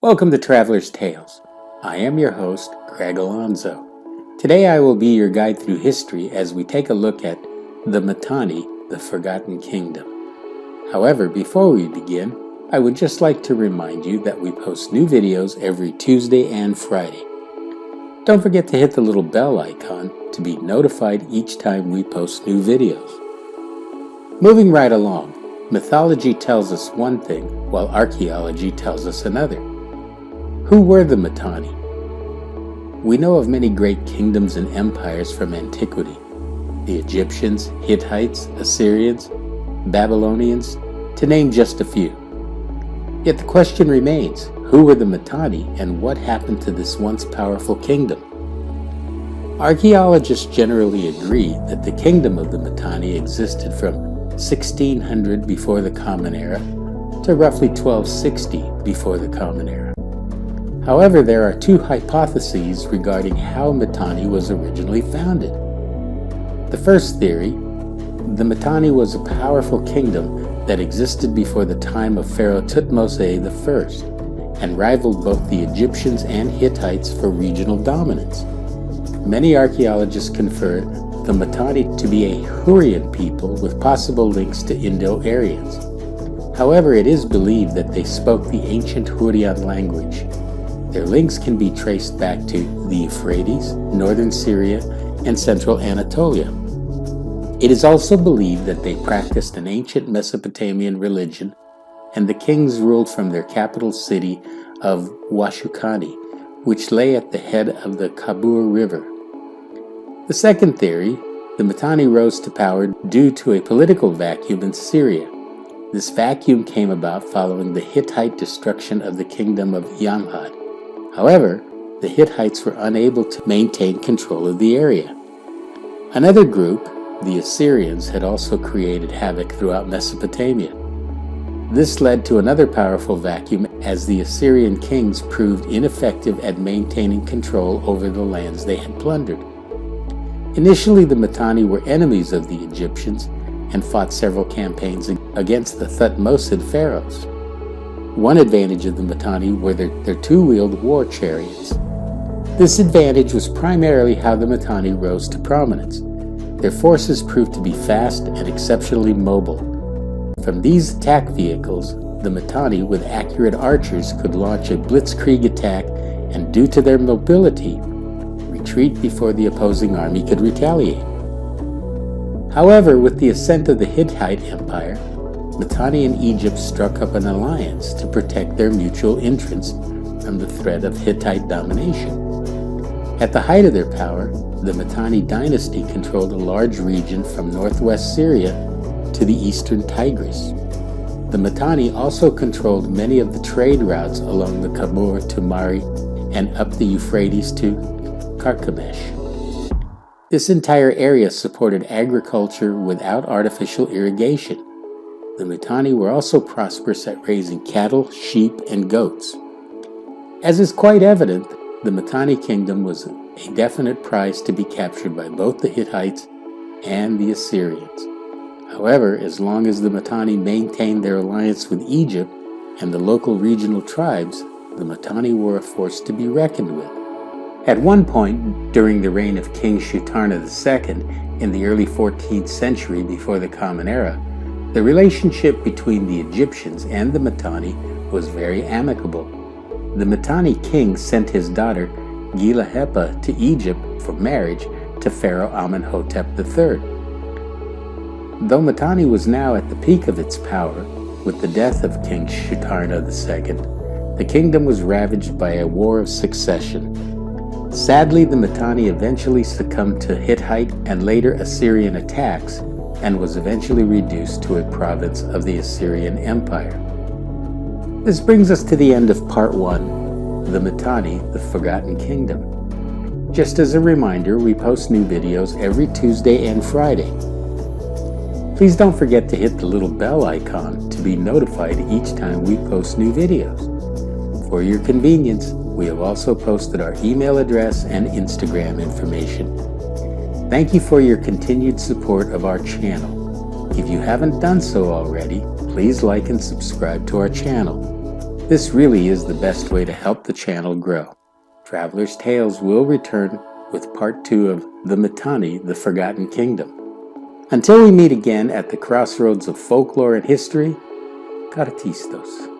Welcome to Traveler's Tales. I am your host, Greg Alonzo. Today I will be your guide through history as we take a look at the Mitanni, the Forgotten Kingdom. However, before we begin, I would just like to remind you that we post new videos every Tuesday and Friday. Don't forget to hit the little bell icon to be notified each time we post new videos. Moving right along, mythology tells us one thing, while archaeology tells us another. Who were the Mitanni? We know of many great kingdoms and empires from antiquity. The Egyptians, Hittites, Assyrians, Babylonians, to name just a few. Yet the question remains, who were the Mitanni and what happened to this once powerful kingdom? Archaeologists generally agree that the kingdom of the Mitanni existed from 1600 before the Common Era to roughly 1260 before the Common Era. However, there are two hypotheses regarding how Mitanni was originally founded. The first theory, the Mitanni was a powerful kingdom that existed before the time of Pharaoh Thutmose I and rivaled both the Egyptians and Hittites for regional dominance. Many archaeologists consider the Mitanni to be a Hurrian people with possible links to Indo-Aryans. However, it is believed that they spoke the ancient Hurrian language. Their links can be traced back to the Euphrates, northern Syria, and central Anatolia. It is also believed that they practiced an ancient Mesopotamian religion, and the kings ruled from their capital city of Washukani, which lay at the head of the Kabur River. The second theory, the Mitanni rose to power due to a political vacuum in Syria. This vacuum came about following the Hittite destruction of the kingdom of Yamhad. However, the Hittites were unable to maintain control of the area. Another group, the Assyrians, had also created havoc throughout Mesopotamia. This led to another powerful vacuum as the Assyrian kings proved ineffective at maintaining control over the lands they had plundered. Initially, the Mitanni were enemies of the Egyptians and fought several campaigns against the Thutmose pharaohs. One advantage of the Mitanni were their two-wheeled war chariots. This advantage was primarily how the Mitanni rose to prominence. Their forces proved to be fast and exceptionally mobile. From these attack vehicles, the Mitanni with accurate archers could launch a blitzkrieg attack and, due to their mobility, retreat before the opposing army could retaliate. However, with the ascent of the Hittite Empire, Mitanni and Egypt struck up an alliance to protect their mutual interests from the threat of Hittite domination. At the height of their power, the Mitanni dynasty controlled a large region from northwest Syria to the eastern Tigris. The Mitanni also controlled many of the trade routes along the Kabur to Mari and up the Euphrates to Carchemish. This entire area supported agriculture without artificial irrigation. The Mitanni were also prosperous at raising cattle, sheep, and goats. As is quite evident, the Mitanni kingdom was a definite prize to be captured by both the Hittites and the Assyrians. However, as long as the Mitanni maintained their alliance with Egypt and the local regional tribes, the Mitanni were a force to be reckoned with. At one point, during the reign of King Shutarna II in the early 14th century before the Common Era, the relationship between the Egyptians and the Mitanni was very amicable. The Mitanni king sent his daughter Gilahepa to Egypt for marriage to Pharaoh Amenhotep III. Though Mitanni was now at the peak of its power, with the death of King Shutarna II, the kingdom was ravaged by a war of succession. Sadly, the Mitanni eventually succumbed to Hittite and later Assyrian attacks and was eventually reduced to a province of the Assyrian Empire. This brings us to the end of part 1, the Mitanni, the Forgotten Kingdom. Just as a reminder, we post new videos every Tuesday and Friday. Please don't forget to hit the little bell icon to be notified each time we post new videos. For your convenience, we have also posted our email address and Instagram information. Thank you for your continued support of our channel. If you haven't done so already, please like and subscribe to our channel. This really is the best way to help the channel grow. Traveler's Tales will return with part 2 of the Mitanni, the Forgotten Kingdom. Until we meet again at the crossroads of folklore and history, Karatistos.